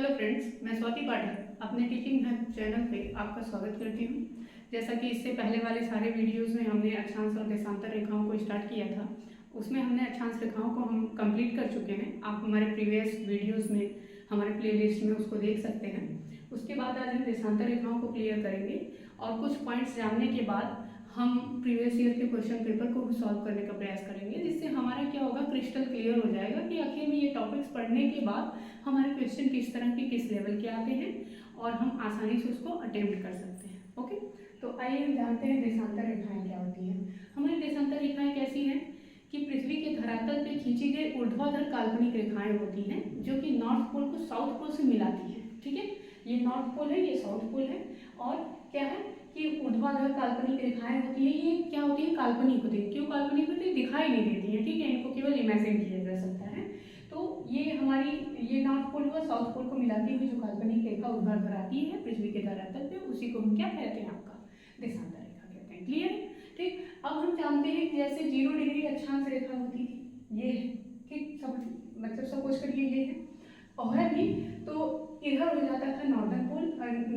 Hello friends, मैं स्वाति पाठक अपने teaching help channel पे आपका स्वागत करती हूँ। जैसा कि इससे पहले वाले सारे वीडियोस में हमने अक्षांश और देशांतर रेखाओं को स्टार्ट किया था, उसमें हमने अक्षांश रेखाओं को हम कंप्लीट कर चुके हैं। आप हमारे प्रीवियस वीडियोस में हमारे प्लेलिस्ट में उसको देख सकते हैं। उसके बाद आज हम देशांतर रेखाओं को क्लियर करेंगे और कुछ पॉइंट्स जानने के बाद हम प्रीवियस ईयर के क्वेश्चन पेपर को सॉल्व करने का प्रयास करेंगे, जिससे हमारा क्या होगा, क्रिस्टल क्लियर हो जाएगा कि आखिर में ये टॉपिक्स पढ़ने के बाद हमारे क्वेश्चन किस तरह के किस लेवल के आते हैं और हम आसानी से उसको अटेम्प्ट कर सकते हैं। ओके, तो आइए हम जानते हैं देशांतर रेखाएं क्या होती हैं। हमारी देशांतर रेखाएं कैसी हैं कि पृथ्वी के धरातल पे खींची गई ऊर्ध्वाधर काल्पनिक रेखाएं होती हैं जो कि नॉर्थ पोल को साउथ पोल से मिलाती हैं। ठीक है, ये नॉर्थ पोल है, ये साउथ पोल है। और क्या है कि ऊर्ध्वाधर काल्पनिक रेखाएं होती है। ये क्या होती है, काल्पनिक होती है। क्यों काल्पनिक होती है, दिखाई नहीं देती है। ठीक है, इनको केवल इमेजिन किया जा सकता है। तो ये हमारी ये नॉर्थ पोल व साउथ पोल को मिलाती हुई जो काल्पनिक रेखा ऊर्ध्वाधर आती है पृथ्वी के धरातल पे, उसी को हम क्या कहते हैं, आपका देशांतर रेखा कहते हैं। क्लियर? ठीक, अब हम जानते हैं कि जैसे 0 डिग्री अक्षांश रेखा होती थी, ये है। ठीक, सब मतलब सपोज करिए ये है और है भी, तो इधर हो जाता था नॉर्दर्न पोल,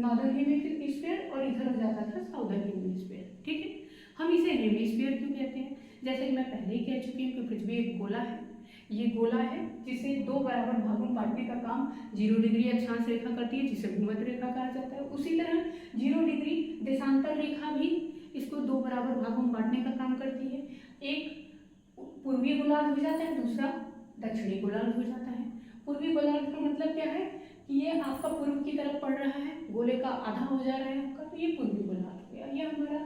नॉर्दर्न हेमिस्फीयर, और इधर हो जाता था साउदर्न हेमिस्फीयर। ठीक है, हम इसे हेमिस्फीयर क्यों कहते हैं? जैसे कि मैं पहले ही कह चुकी हूँ कि पृथ्वी एक गोला है। ये गोला है जिसे 2 बराबर भागों में बांटने का काम 0 डिग्री अक्षांश रेखा करती है, जिसे भूमध्य रेखा कहा जाता है। उसी तरह 0 डिग्री देशांतर रेखा भी इसको 2 बराबर भागों में बांटने का काम करती है। एक पूर्वी गोलार्ध हो जाता है, दूसरा दक्षिणी गोलार्ध हो जाता है। पूर्वी गोलार्ध का मतलब क्या है कि ये आपका पूर्व की तरफ पड़ रहा है, गोले का आधा हो जा रहा है आपका, तो ये पूर्वी गोलार्ध हो गया। ये हमारा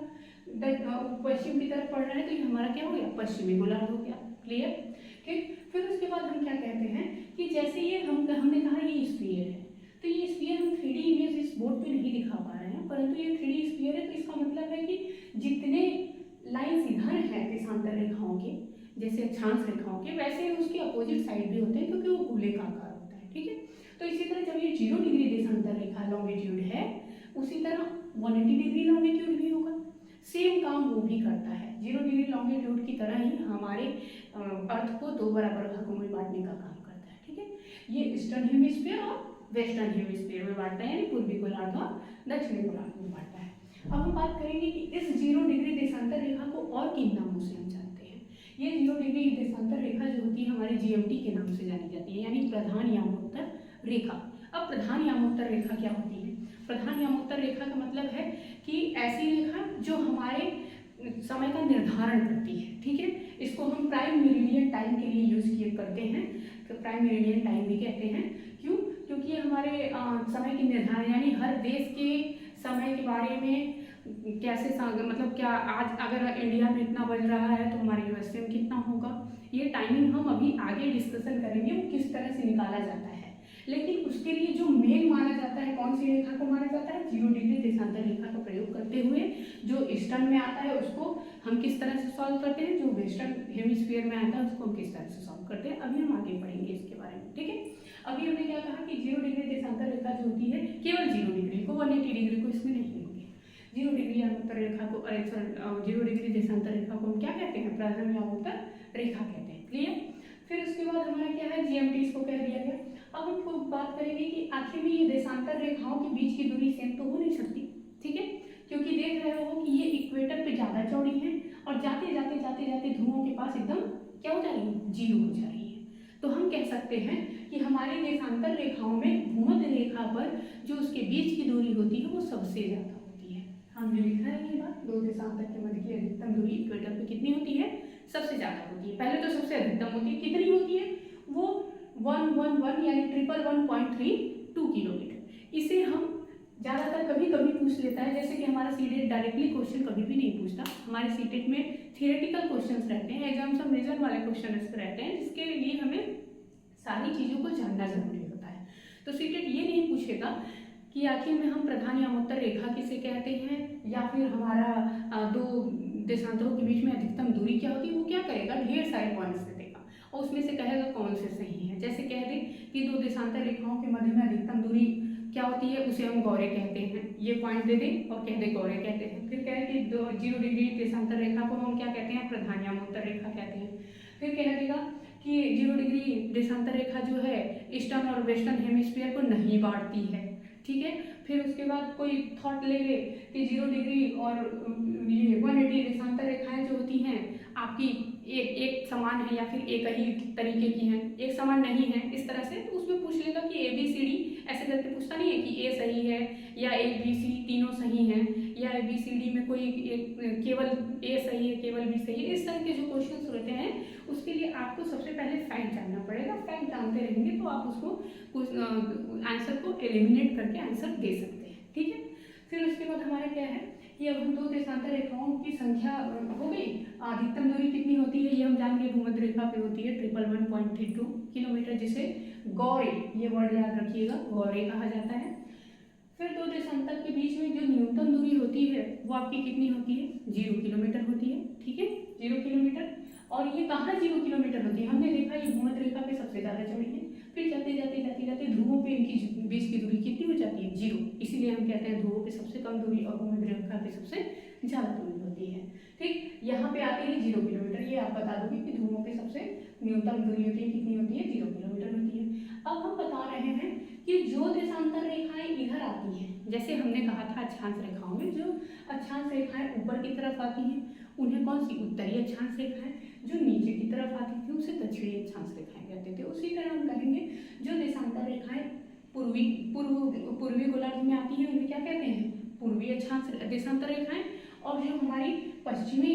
पश्चिम की तरफ पड़ रहा है, तो ये हमारा क्या हो गया, पश्चिमी गोलार्ध हो गया। क्लियर? ठीक, फिर उसके बाद हम क्या कहते हैं कि जैसे ये हमने कहा ये स्फीयर है, तो ये स्फीयर हम 3D इमेज इस बोर्ड पे नहीं दिखा पा रहे हैं, परंतु ये 3D स्फीयर है। तो इसका मतलब है कि जितने लाइन्स इधर हैं देशांतर रेखाओं के, जैसे अक्षांश रेखाओं के, वैसे उसके अपोजिट साइड भी होते हैं, क्योंकि वो गोले का आकार होता है। ठीक है, तो इसी तरह जब ये 0 डिग्री देशांतर रेखा लॉन्गिट्यूड है, उसी तरह 180 डिग्री लॉन्गिट्यूड भी होगा। सेम काम वो भी करता है। 0 डिग्री लॉन्गिट्यूड की तरह ही हमारे अर्थ को 2 बराबर भागों में बांटने का काम करता है। ठीक है, ये ईस्टर्न हेमिस्फीयर और वेस्टर्न हेमिस्फीयर में बांटता है, यानी पूर्वी गोलार्ध और दक्षिणी गोलार्ध में बांटता है। अब हम बात करेंगे कि इस 0 डिग्री देशांतर रेखा को और किन नामों से हम जानते हैं। ये 0 डिग्री देशांतर रेखा जो होती है हमारी GMT के नाम से जानी जाती है, यानी प्रधान यामोत्तर रेखा। अब प्रधान यामोत्तर रेखा क्या होती है? प्रधान यामोत्तर रेखा का मतलब है कि ऐसी रेखा जो हमारे समय का निर्धारण करती है। ठीक है, इसको हम प्राइम मेरिडियन टाइम के लिए यूज किए करते हैं, तो प्राइम मेरिडियन टाइम भी कहते हैं। क्यों? क्योंकि ये हमारे समय के निर्धारण, यानी हर देश के समय के बारे में कैसे मतलब क्या आज अगर इंडिया में इतना बज रहा है तो हमारे यूएसए में कितना होगा, ये टाइमिंग हम अभी आगे डिस्कशन करेंगे वो किस तरह से निकाला जाता है। लेकिन उसके लिए जो मेन माना जाता है, कौन सी रेखा को माना जाता है? 0 डिग्री देशांतर रेखा का प्रयोग करते हुए जो ईस्टर्न में आता है उसको हम किस तरह से सॉल्व करते हैं, जो वेस्टर्न हेमिस्फीयर में आता है उसको हम किस तरह से सॉल्व करते हैं, अभी हम आगे पढ़ेंगे इसके बारे में। ठीक है, अभी हमने क्या कहा कि 0 डिग्री देशांतर रेखा जो होती है केवल 0 डिग्री को, 180 डिग्री को इसमें नहीं होगी। 0 डिग्री यामोत्तर रेखा को 0 डिग्री देशांतर रेखा को हम क्या कहते हैं? प्रधान यामोत्तर रेखा कहते हैं। क्लियर? फिर उसके बाद हमारा क्या है, GMT इसको कह दिया गया। अब हम बात करेंगे कि आखिर में ये देशांतर रेखाओं के बीच की दूरी सेम तो हो नहीं सकती। ठीक है, क्योंकि देख रहे हो कि ये इक्वेटर पे ज्यादा चौड़ी है और जाते जाते जाते जाते ध्रुवों के पास एकदम क्या हो जा रही है, 0 हो जा रही है। तो हम कह सकते हैं कि हमारी देशांतर रेखाओं में भूमध्य रेखा पर जो उसके बीच की दूरी होती है वो सबसे ज्यादा होती है। हमने लिखा है ये बात, 2 देशांतर के मध्य की अधिकतम दूरी इक्वेटर पे कितनी होती है? सबसे ज्यादा होती है। पहले तो सबसे अधिकतम होती है, कितनी होती है वो? 111 यानी 111.32 किलोमीटर। इसे हम ज़्यादातर कभी कभी पूछ लेता है, जैसे कि हमारा सीटेट डायरेक्टली क्वेश्चन कभी भी नहीं पूछता। हमारे सीटेट में थियोरेटिकल क्वेश्चंस रहते हैं, एग्जाम्स रीजन वाले क्वेश्चन रहते हैं, जिसके लिए हमें सारी चीज़ों को जानना जरूरी होता है। तो सीटेट ये नहीं पूछेगा कि आखिर में हम प्रधान यामोत्तर रेखा किसे कहते हैं, या फिर हमारा 2 देशांतरों के बीच में अधिकतम दूरी क्या होती है। वो क्या करेगा, ढेर सारे पॉइंट्स दे देगा और उसमें से कहेगा कौन से सही है। जैसे कह दे कि 2 देशांतर रेखाओं के मध्य में अधिकतम दूरी क्या होती है, उसे हम गौरे कहते हैं, ये पॉइंट दे दे और कह दे गौरे कहते हैं। फिर कहे कि 0 डिग्री देशांतर रेखा को हम क्या कहते हैं? प्रधान यामोत्तर रेखा कहते हैं। फिर कह देगा कि 0 डिग्री देशांतर रेखा जो है ईस्टर्न और वेस्टर्न हेमिस्फीयर को नहीं बांटती है, ठीक है। फिर उसके बाद कोई थॉट ले ले कि 0 डिग्री और ये 180 देशांतर रेखाएं जो होती हैं आपकी एक समान है या फिर एक ही तरीके की हैं, एक समान नहीं है, इस तरह से। तो उसमें पूछ लेगा कि ABCD ऐसे करके पूछता नहीं है कि A सही है या ABC तीनों सही हैं, या ABCD में कोई केवल A सही है केवल B सही है। इस तरह के जो क्वेश्चन होते हैं उसके लिए आपको सबसे पहले फैक्ट जानना पड़ेगा। फैक्ट जानते रहेंगे तो आप उसको आंसर को एलिमिनेट करके आंसर दे सकते हैं, ठीक है। फिर उसके बाद हमारा क्या है कि अब हम 2 देशांतर रेखाओं की संख्या हो गई, अधिकतम दूरी कितनी होती है ये हम जान गए, भूमध्य रेखा पे होती है 111.32 किलोमीटर, जिसे गौरे, ये वर्ड याद रखिएगा, गौरे कहा जाता है। फिर 2 देशांतर के बीच में जो न्यूनतम दूरी होती है वो आपकी कितनी होती है, 0 किलोमीटर होती है, ठीक है, 0 किलोमीटर। और ये कहाँ 0 किलोमीटर होती है, हमने देखा ये भूमध्य रेखा पे सबसे ज़्यादा चौड़ी है, फिर जाते जाते जाते जाते ध्रुवों पे इनकी बीच की दूरी कितनी हो जाती है, 0। इसीलिए हम कहते हैं ध्रुवों पे सबसे कम दूरी और भूमध्य रेखा पे सबसे ज़्यादा दूरी होती है, ठीक। यहाँ पे आती है 0 किलोमीटर, ये आप बता दोगे कि ध्रुवों पे सबसे न्यूनतम दूरी होती है, कितनी होती है, 0 किलोमीटर होती है। अब हम बता रहे हैं कि जो देशांतर रेखाएं इधर आती हैं, जैसे हमने कहा था अक्षांश रेखाओं में, जो अक्षांश रेखाएं ऊपर की तरफ आती हैं उन्हें कौन सी, उत्तरी अक्षांश रेखाएं, जो नीचे की तरफ आती थी उसे दक्षिणी अक्षांश रेखाएं कहते थे। उसी तरह हम कहेंगे जो देशांतर रेखाएं पूर्वी गोलार्ध में आती हैं उन्हें क्या कहते हैं, पूर्वी अक्षांश देशांतर रेखाएं, और जो हमारी पश्चिमी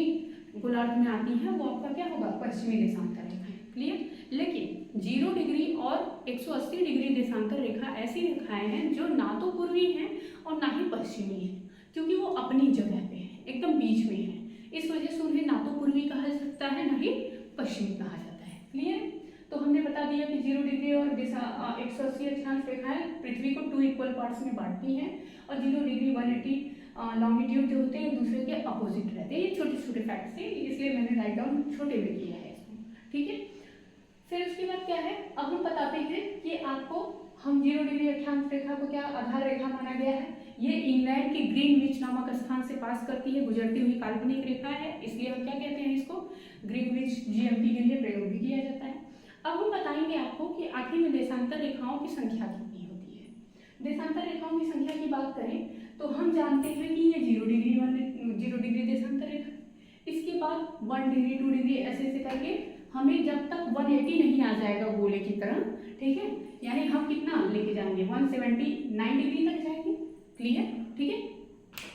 गोलार्ध में आती हैं वो आपका क्या होगा, पश्चिमी देशांतर रेखाएं, क्लियर। लेकिन 0 डिग्री और 180 डिग्री देशांतर रेखा ऐसी रेखाएं हैं जो ना तो पूर्वी हैं और ना ही पश्चिमी हैं, क्योंकि वो अपनी जगह पे है, एकदम बीच में है। इस वजह से उन्हें ना तो पूर्वी कहा जा सकता है ना ही पश्चिमी कहा जाता है, क्लियर। तो हमने बता दिया कि 0 डिग्री और 180 अक्षांश रेखाएं पृथ्वी को 2 इक्वल पार्ट्स में बांटती हैं, और 0 डिग्री 180 लॉन्गिट्यूड जो होते हैं एक दूसरे के अपोजिट रहते हैं। ये छोटे छोटे फैक्ट्स थे, इसलिए मैंने राइट डाउन छोटे में किया है इसको, ठीक है। फिर उसके बाद क्या है, अब हम बताते हैं कि आपको हम 0 डिग्री अक्षांश रेखा को क्या आधार रेखा माना गया है, ये इंग्लैंड के ग्रीनविच नामक स्थान से पास करती है, गुजरती हुई काल्पनिक रेखा है, इसलिए हम क्या कहते हैं इसको, ग्रीनविच GMT के लिए प्रयोग भी किया जाता है। अब हम बताएंगे आपको कि आखिर में देशांतर रेखाओं की संख्या कितनी होती है। देशांतर रेखाओं की संख्या की बात करें तो हम जानते हैं कि ये 0 डिग्री देशांतर रेखा, इसके बाद 1 डिग्री 2 डिग्री ऐसे ऐसे करके हमें जब तक 180 नहीं आ जाएगा गोले की तरह, ठीक है, यानी हम कितना लेके जाएंगे, 179 डिग्री तक जाएंगे, क्लियर, ठीक है,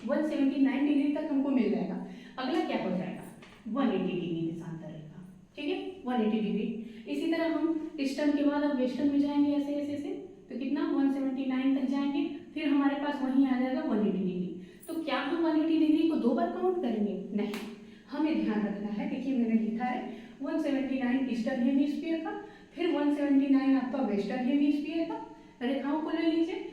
179 डिग्री तक हमको मिल जाएगा। अगला क्या हो जाएगा, 180 डिग्री देशांतर रेखा, ठीक है, 180 डिग्री। इसी तरह हम ईस्टर्न के बाद अब वेस्टर्न में जाएंगे ऐसे ऐसे ऐसे, तो कितना 179 तक जाएंगे, फिर हमारे पास वहीं आ जाएगा 180 डिग्री। तो क्या हम 180 डिग्री को 2 बार काउंट करेंगे, नहीं, हमें ध्यान रखना है। देखिए मैंने लिखा है 179 ईस्टर्न हेमिस्फीयर का, फिर 179 आपका वेस्टर्न हेमिस्फीयर का, रेखाओं को ले लीजिए।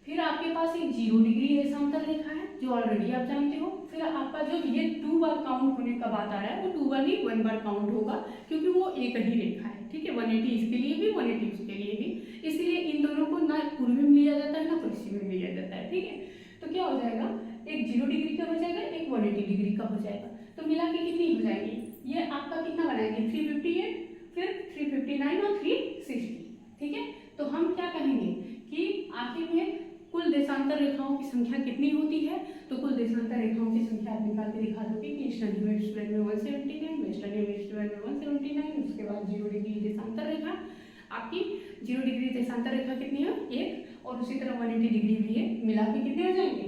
फिर आपके पास एक 0 डिग्री देशांतर रेखा है जो ऑलरेडी आप जानते हो। फिर आपका जो ये 2 बार काउंट होने का बात आ रहा है वो 2 बार नहीं 1 बार काउंट होगा, क्योंकि वो एक ही रेखा है, ठीक है, 180 इसके लिए भी 180 उसके लिए भी, इसलिए इन दोनों को ना पूर्वी में लिया जाता है ना पश्चिमी में लिया जाता है, ठीक है। तो क्या हो जाएगा, एक 0 डिग्री का हो जाएगा, एक 180 डिग्री का हो जाएगा, तो मिला के कितनी हो जाएगी, ये आपका कितना बनाएंगे 358, फिर 359 और 360, ठीक है। तो हम क्या कहेंगे कि आखिर में कुल देशांतर रेखाओं की संख्या कितनी होती है, तो कुल देशांतर रेखाओं की संख्या आप निकाल के दिखा दोगे कि ईस्टर्न हेमिस्फीयर में 179, वेस्टर्न हेमिस्फीयर में 179, उसके बाद 0 डिग्री देशांतर रेखा आपकी 0 डिग्री देशांतर रेखा कितनी है, 1, और उसी तरह 180 डिग्री भी है, मिला के कितने हो जाएंगे